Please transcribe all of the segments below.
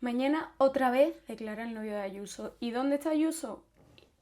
Mañana otra vez declara el novio de Ayuso. ¿Y dónde está Ayuso?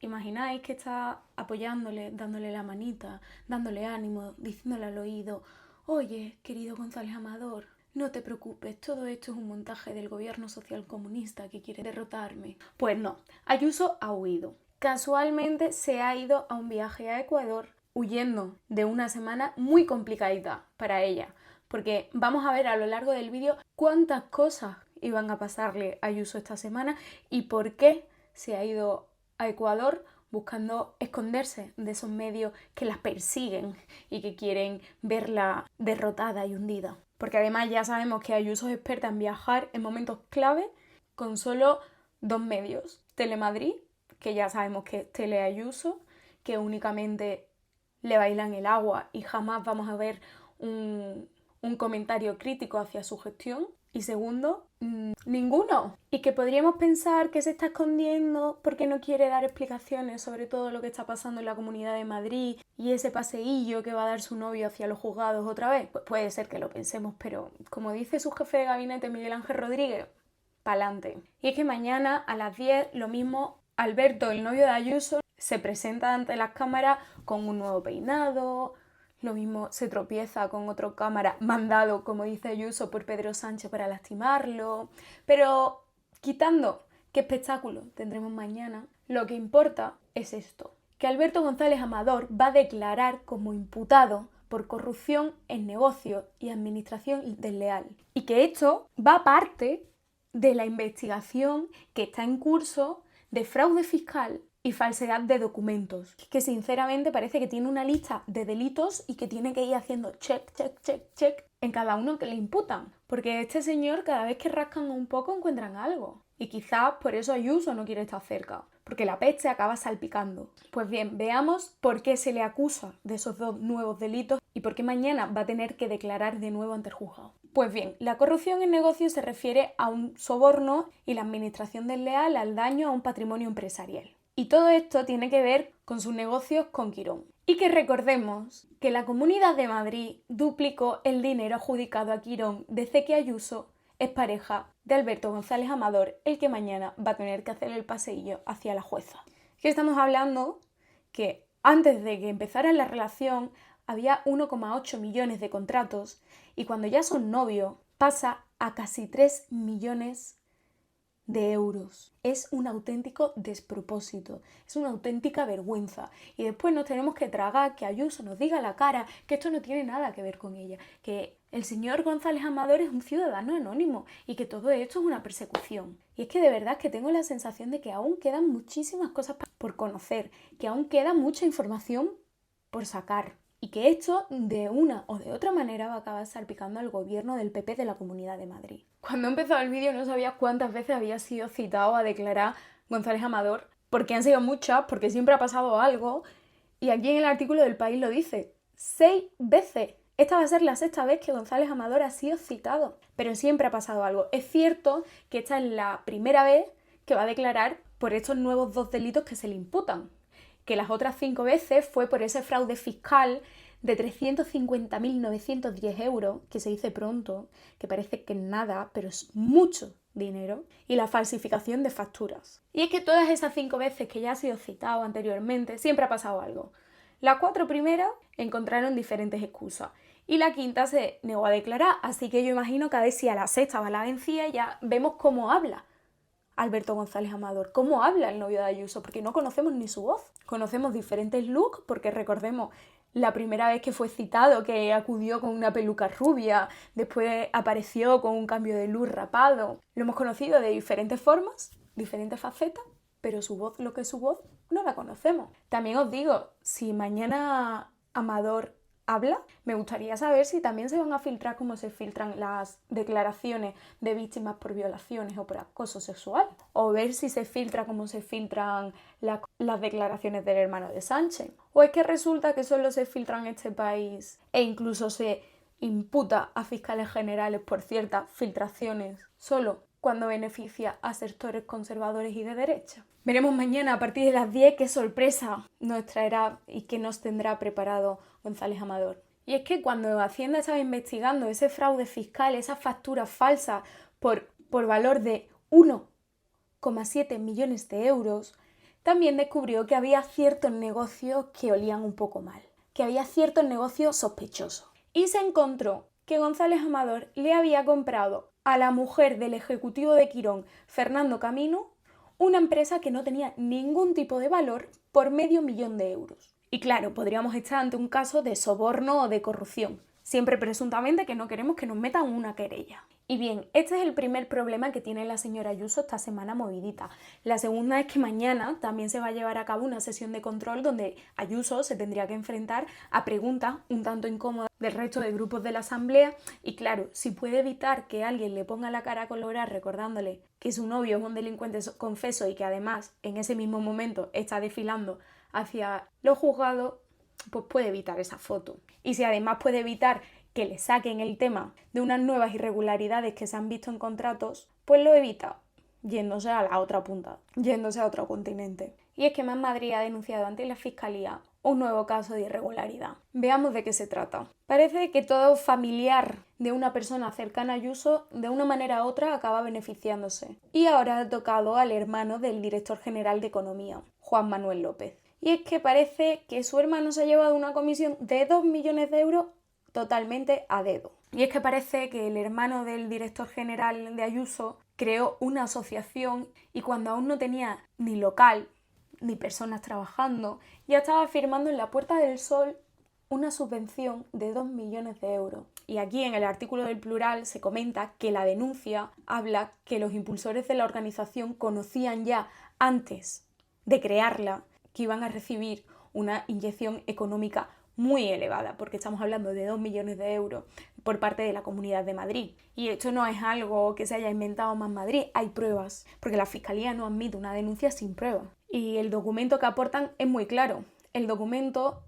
Imagináis que está apoyándole, dándole la manita, dándole ánimo, diciéndole al oído: oye, querido González Amador, no te preocupes, todo esto es un montaje del gobierno socialcomunista que quiere derrotarme. Pues no, Ayuso ha huido. Casualmente se ha ido a un viaje a Ecuador, huyendo de una semana muy complicadita para ella. Porque vamos a ver a lo largo del vídeo cuántas cosas iban a pasarle a Ayuso esta semana y por qué se ha ido a Ecuador buscando esconderse de esos medios que la persiguen y que quieren verla derrotada y hundida. Porque además ya sabemos que Ayuso es experta en viajar en momentos clave con solo dos medios. Telemadrid, que ya sabemos que es Tele Ayuso, que únicamente le bailan el agua y jamás vamos a ver un comentario crítico hacia su gestión. Y segundo, ninguno. Y que podríamos pensar que se está escondiendo porque no quiere dar explicaciones sobre todo lo que está pasando en la Comunidad de Madrid y ese paseillo que va a dar su novio hacia los juzgados otra vez. Pues puede ser que lo pensemos, pero como dice su jefe de gabinete, Miguel Ángel Rodríguez, pa'lante. Y es que mañana a las 10, lo mismo, Alberto, el novio de Ayuso, se presenta ante las cámaras con un nuevo peinado. Lo mismo se tropieza con otro cámara mandado, como dice Ayuso, por Pedro Sánchez para lastimarlo. Pero quitando qué espectáculo tendremos mañana, lo que importa es esto: que Alberto González Amador va a declarar como imputado por corrupción en negocios y administración desleal. Y que esto va aparte de la investigación que está en curso de fraude fiscal y falsedad de documentos, que sinceramente parece que tiene una lista de delitos y que tiene que ir haciendo check, check, check, check en cada uno que le imputan. Porque este señor, cada vez que rascan un poco, encuentran algo. Y quizás por eso Ayuso no quiere estar cerca, porque la peste acaba salpicando. Pues bien, veamos por qué se le acusa de esos dos nuevos delitos y por qué mañana va a tener que declarar de nuevo ante el juzgado. Pues bien, la corrupción en negocios se refiere a un soborno y la administración desleal al daño a un patrimonio empresarial. Y todo esto tiene que ver con sus negocios con Quirón. Y que recordemos que la Comunidad de Madrid duplicó el dinero adjudicado a Quirón desde que Ayuso es pareja de Alberto González Amador, el que mañana va a tener que hacer el paseillo hacia la jueza. Que estamos hablando que antes de que empezara la relación había 1,8 millones de contratos y cuando ya son novios pasa a casi 3 millones de euros. Es un auténtico despropósito, es una auténtica vergüenza. Y después nos tenemos que tragar que Ayuso nos diga a la cara que esto no tiene nada que ver con ella, que el señor González Amador es un ciudadano anónimo y que todo esto es una persecución. Y es que de verdad que tengo la sensación de que aún quedan muchísimas cosas por conocer, que aún queda mucha información por sacar. Y que esto, de una o de otra manera, va a acabar salpicando al gobierno del PP de la Comunidad de Madrid. Cuando empezó el vídeo no sabía cuántas veces había sido citado a declarar González Amador, porque han sido muchas, porque siempre ha pasado algo, y aquí en el artículo del País lo dice: 6 veces. Esta va a ser la 6ª vez que González Amador ha sido citado, pero siempre ha pasado algo. Es cierto que esta es la primera vez que va a declarar por estos nuevos 2 delitos que se le imputan, que las otras 5 veces fue por ese fraude fiscal de 350.910 euros, que se dice pronto, que parece que es nada, pero es mucho dinero, y la falsificación de facturas. Y es que todas esas 5 veces que ya ha sido citado anteriormente, siempre ha pasado algo. Las 4 primeras encontraron diferentes excusas, y la 5ª se negó a declarar, así que yo imagino que a ver si a la 6ª va la vencida, ya vemos cómo habla Alberto González Amador, cómo habla el novio de Ayuso, porque no conocemos ni su voz. Conocemos diferentes looks, porque recordemos la primera vez que fue citado, que acudió con una peluca rubia, después apareció con un cambio de look rapado. Lo hemos conocido de diferentes formas, diferentes facetas, pero su voz, lo que es su voz, no la conocemos. También os digo, si mañana Amador habla, me gustaría saber si también se van a filtrar como se filtran las declaraciones de víctimas por violaciones o por acoso sexual, o ver si se filtra como se filtran las declaraciones del hermano de Sánchez, o es que resulta que solo se filtran en este país e incluso se imputa a fiscales generales por ciertas filtraciones solo cuando beneficia a sectores conservadores y de derecha. Veremos mañana a partir de las 10 qué sorpresa nos traerá y qué nos tendrá preparado González Amador. Y es que cuando Hacienda estaba investigando ese fraude fiscal, esas facturas falsas por valor de 1,7 millones de euros, también descubrió que había ciertos negocios que olían un poco mal, que había ciertos negocios sospechosos. Y se encontró que González Amador le había comprado a la mujer del ejecutivo de Quirón, Fernando Camino, una empresa que no tenía ningún tipo de valor por medio millón de euros. Y claro, podríamos estar ante un caso de soborno o de corrupción, siempre presuntamente que no queremos que nos metan una querella. Y bien, este es el primer problema que tiene la señora Ayuso esta semana movidita. La segunda es que mañana también se va a llevar a cabo una sesión de control donde Ayuso se tendría que enfrentar a preguntas un tanto incómodas del resto de grupos de la Asamblea y claro, si puede evitar que alguien le ponga la cara colorada recordándole que su novio es un delincuente confeso y que además en ese mismo momento está desfilando hacia los juzgados, pues puede evitar esa foto. Y si además puede evitar que le saquen el tema de unas nuevas irregularidades que se han visto en contratos, pues lo evita yéndose a la otra punta, yéndose a otro continente. Y es que Más Madrid ha denunciado ante la Fiscalía un nuevo caso de irregularidad. Veamos de qué se trata. Parece que todo familiar de una persona cercana a Ayuso, de una manera u otra, acaba beneficiándose. Y ahora ha tocado al hermano del director general de Economía, Juan Manuel López. Y es que parece que su hermano se ha llevado una comisión de 2 millones de euros totalmente a dedo. Y es que parece que el hermano del director general de Ayuso creó una asociación y cuando aún no tenía ni local ni personas trabajando, ya estaba firmando en la Puerta del Sol una subvención de 2 millones de euros. Y aquí en el artículo del Plural se comenta que la denuncia habla que los impulsores de la organización conocían ya antes de crearla que iban a recibir una inyección económica muy elevada, porque estamos hablando de 2 millones de euros por parte de la Comunidad de Madrid. Y esto no es algo que se haya inventado Más Madrid, hay pruebas, porque la Fiscalía no admite una denuncia sin pruebas. Y el documento que aportan es muy claro. El documento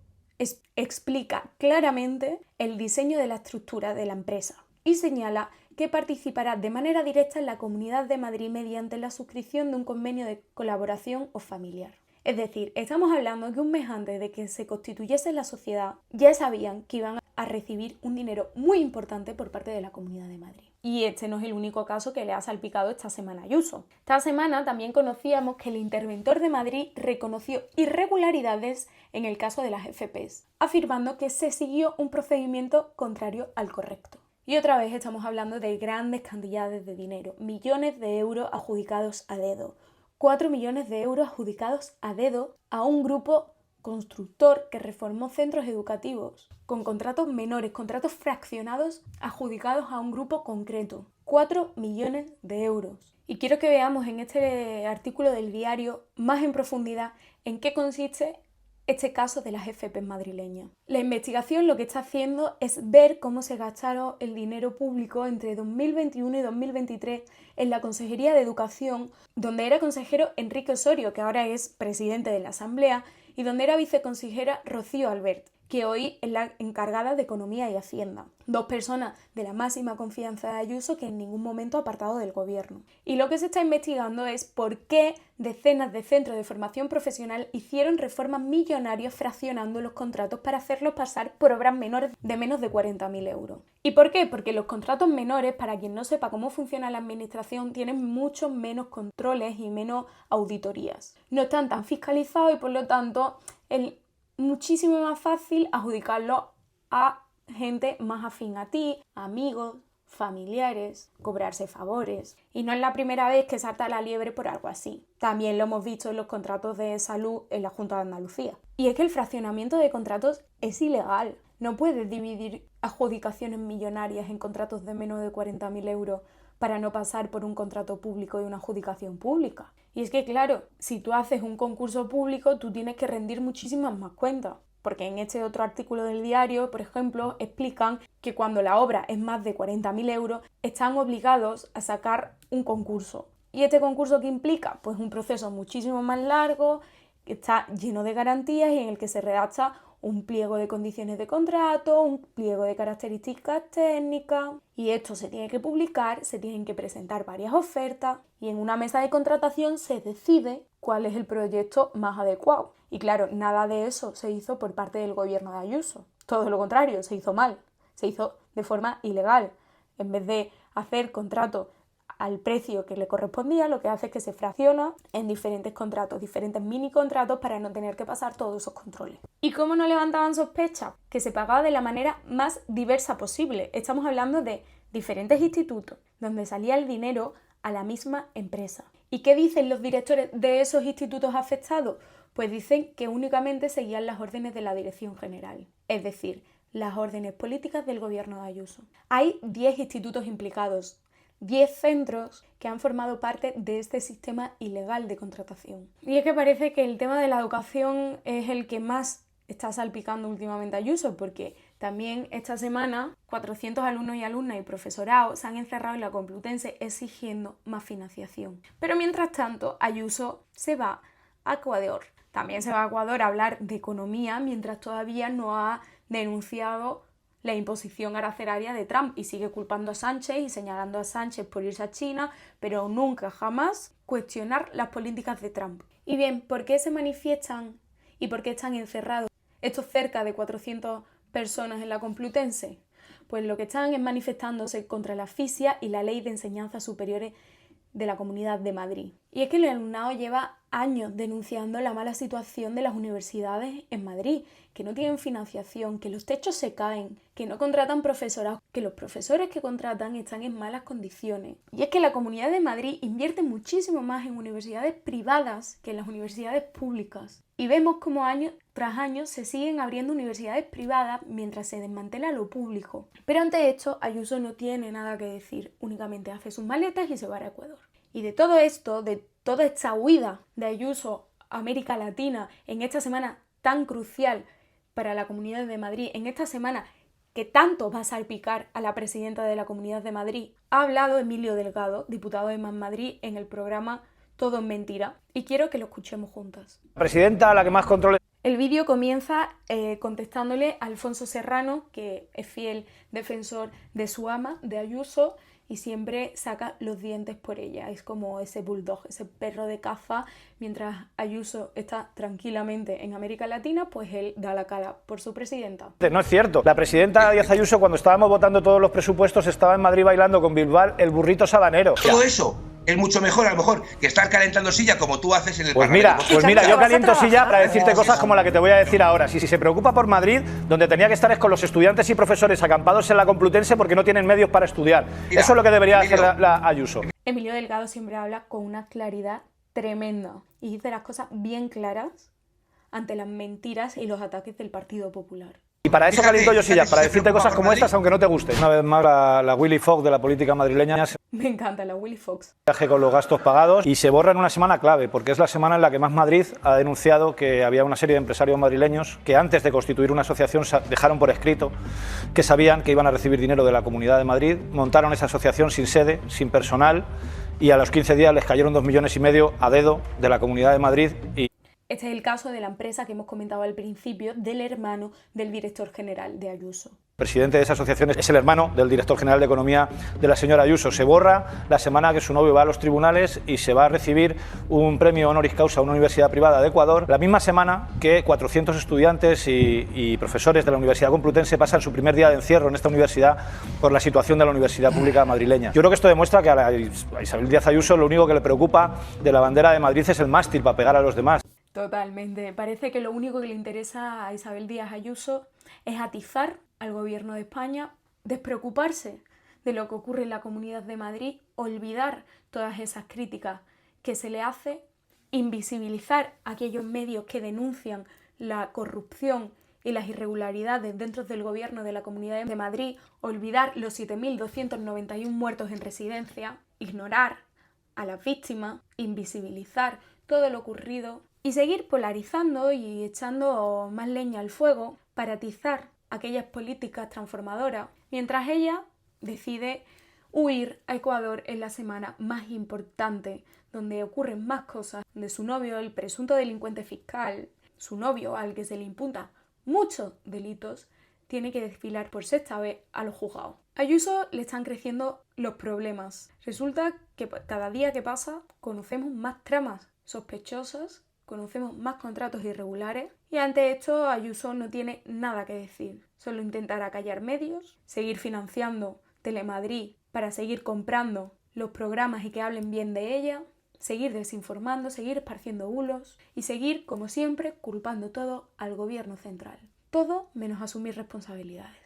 explica claramente el diseño de la estructura de la empresa y señala que participará de manera directa en la Comunidad de Madrid mediante la suscripción de un convenio de colaboración o familiar. Es decir, estamos hablando que un mes antes de que se constituyese la sociedad ya sabían que iban a recibir un dinero muy importante por parte de la Comunidad de Madrid. Y este no es el único caso que le ha salpicado esta semana a Ayuso. Esta semana también conocíamos que el interventor de Madrid reconoció irregularidades en el caso de las FPs, afirmando que se siguió un procedimiento contrario al correcto. Y otra vez estamos hablando de grandes cantidades de dinero, millones de euros adjudicados a dedo. 4 millones de euros adjudicados a dedo a un grupo constructor que reformó centros educativos con contratos menores, contratos fraccionados adjudicados a un grupo concreto. 4 millones de euros. Y quiero que veamos en este artículo del diario más en profundidad en qué consiste este caso de las FP madrileñas. La investigación lo que está haciendo es ver cómo se gastaron el dinero público entre 2021 y 2023 en la Consejería de Educación, donde era consejero Enrique Osorio, que ahora es presidente de la Asamblea, y donde era viceconsejera Rocío Albert, que hoy es la encargada de Economía y Hacienda. 2 personas de la máxima confianza de Ayuso que en ningún momento ha apartado del gobierno. Y lo que se está investigando es por qué decenas de centros de formación profesional hicieron reformas millonarias fraccionando los contratos para hacerlos pasar por obras menores de menos de 40.000 euros. ¿Y por qué? Porque los contratos menores, para quien no sepa cómo funciona la administración, tienen muchos menos controles y menos auditorías. No están tan fiscalizados y por lo tanto muchísimo más fácil adjudicarlo a gente más afín a ti, amigos, familiares, cobrarse favores. Y no es la primera vez que salta la liebre por algo así. También lo hemos visto en los contratos de salud en la Junta de Andalucía. Y es que el fraccionamiento de contratos es ilegal. No puedes dividir adjudicaciones millonarias en contratos de menos de 40.000 euros para no pasar por un contrato público y una adjudicación pública. Y es que, claro, si tú haces un concurso público, tú tienes que rendir muchísimas más cuentas. Porque en este otro artículo del diario, por ejemplo, explican que cuando la obra es más de 40.000 euros, están obligados a sacar un concurso. ¿Y este concurso qué implica? Pues un proceso muchísimo más largo, que está lleno de garantías y en el que se redacta un pliego de condiciones de contrato, un pliego de características técnicas, y esto se tiene que publicar, se tienen que presentar varias ofertas y en una mesa de contratación se decide cuál es el proyecto más adecuado. Y claro, nada de eso se hizo por parte del gobierno de Ayuso. Todo lo contrario, se hizo mal, se hizo de forma ilegal. En vez de hacer contratos al precio que le correspondía, lo que hace es que se fracciona en diferentes contratos, diferentes mini contratos para no tener que pasar todos esos controles. ¿Y cómo no levantaban sospechas? Que se pagaba de la manera más diversa posible. Estamos hablando de diferentes institutos donde salía el dinero a la misma empresa. ¿Y qué dicen los directores de esos institutos afectados? Pues dicen que únicamente seguían las órdenes de la Dirección General, es decir, las órdenes políticas del gobierno de Ayuso. Hay 10 institutos implicados, 10 centros que han formado parte de este sistema ilegal de contratación. Y es que parece que el tema de la educación es el que más está salpicando últimamente a Ayuso, porque también esta semana 400 alumnos y alumnas y profesorado se han encerrado en la Complutense exigiendo más financiación. Pero mientras tanto, Ayuso se va a Ecuador. También se va a Ecuador a hablar de economía, mientras todavía no ha denunciado la imposición arancelaria de Trump y sigue culpando a Sánchez y señalando a Sánchez por irse a China, pero nunca jamás cuestionar las políticas de Trump. Y bien, ¿por qué se manifiestan y por qué están encerrados estos cerca de 400 personas en la Complutense? Pues lo que están es manifestándose contra la asfixia y la Ley de Enseñanzas Superiores de la Comunidad de Madrid. Y es que el alumnado lleva años denunciando la mala situación de las universidades en Madrid, que no tienen financiación, que los techos se caen, que no contratan profesorado, que los profesores que contratan están en malas condiciones. Y es que la Comunidad de Madrid invierte muchísimo más en universidades privadas que en las universidades públicas. Y vemos como año tras año se siguen abriendo universidades privadas mientras se desmantela lo público. Pero ante esto, Ayuso no tiene nada que decir, únicamente hace sus maletas y se va a Ecuador. Y de todo esto, de toda esta huida de Ayuso a América Latina en esta semana tan crucial para la Comunidad de Madrid, en esta semana que tanto va a salpicar a la presidenta de la Comunidad de Madrid, ha hablado Emilio Delgado, diputado de Más Madrid, en el programa Todo es Mentira, y quiero que lo escuchemos juntas. Presidenta, la que más controles. El vídeo comienza contestándole a Alfonso Serrano, que es fiel defensor de su ama, de Ayuso, y siempre saca los dientes por ella. Es como ese bulldog, ese perro de caza. Mientras Ayuso está tranquilamente en América Latina, pues él da la cara por su presidenta. No es cierto. La presidenta Díaz Ayuso, cuando estábamos votando todos los presupuestos, estaba en Madrid bailando con Bilbao el burrito sabanero. Todo eso es mucho mejor, a lo mejor, que estar calentando silla como tú haces en el Parlamento. Pues mira, yo caliento silla para decirte cosas como la que te voy a decir ahora. Si se preocupa por Madrid, donde tenía que estar es con los estudiantes y profesores acampados en la Complutense porque no tienen medios para estudiar. Mira, eso es lo que debería hacer la Ayuso. Emilio Delgado siempre habla con una claridad tremenda y dice las cosas bien claras ante las mentiras y los ataques del Partido Popular. Y para eso caliento yo sillas, para decirte cosas como estas, aunque no te gusten. Una vez más, la Willy Fox de la política madrileña se Me encanta la Willy Fox. viaje con los gastos pagados y se borra en una semana clave, porque es la semana en la que Más Madrid ha denunciado que había una serie de empresarios madrileños que antes de constituir una asociación dejaron por escrito que sabían que iban a recibir dinero de la Comunidad de Madrid, montaron esa asociación sin sede, sin personal, y a los 15 días les cayeron 2,5 millones a dedo de la Comunidad de Madrid. Este es el caso de la empresa que hemos comentado al principio, del hermano del director general de Ayuso. El presidente de esa asociación es el hermano del director general de Economía de la señora Ayuso. Se borra la semana que su novio va a los tribunales y se va a recibir un premio honoris causa a una universidad privada de Ecuador, la misma semana que 400 estudiantes y profesores de la Universidad Complutense pasan su primer día de encierro en esta universidad por la situación de la universidad pública madrileña. Yo creo que esto demuestra que a Isabel Díaz Ayuso lo único que le preocupa de la bandera de Madrid es el mástil para pegar a los demás. Totalmente. Parece que lo único que le interesa a Isabel Díaz Ayuso es atizar al gobierno de España, despreocuparse de lo que ocurre en la Comunidad de Madrid, olvidar todas esas críticas que se le hace, invisibilizar a aquellos medios que denuncian la corrupción y las irregularidades dentro del gobierno de la Comunidad de Madrid, olvidar los 7.291 muertos en residencia, ignorar a las víctimas, invisibilizar todo lo ocurrido y seguir polarizando y echando más leña al fuego para atizar aquellas políticas transformadoras, mientras ella decide huir a Ecuador en la semana más importante, donde ocurren más cosas, donde su novio, el presunto delincuente fiscal, su novio al que se le imputa muchos delitos, tiene que desfilar por sexta vez a los juzgados. A Ayuso le están creciendo los problemas. Resulta que cada día que pasa conocemos más tramas sospechosas, conocemos más contratos irregulares y ante esto Ayuso no tiene nada que decir. Solo intentará callar medios, seguir financiando Telemadrid para seguir comprando los programas y que hablen bien de ella, seguir desinformando, seguir esparciendo bulos y seguir, como siempre, culpando todo al gobierno central. Todo menos asumir responsabilidades.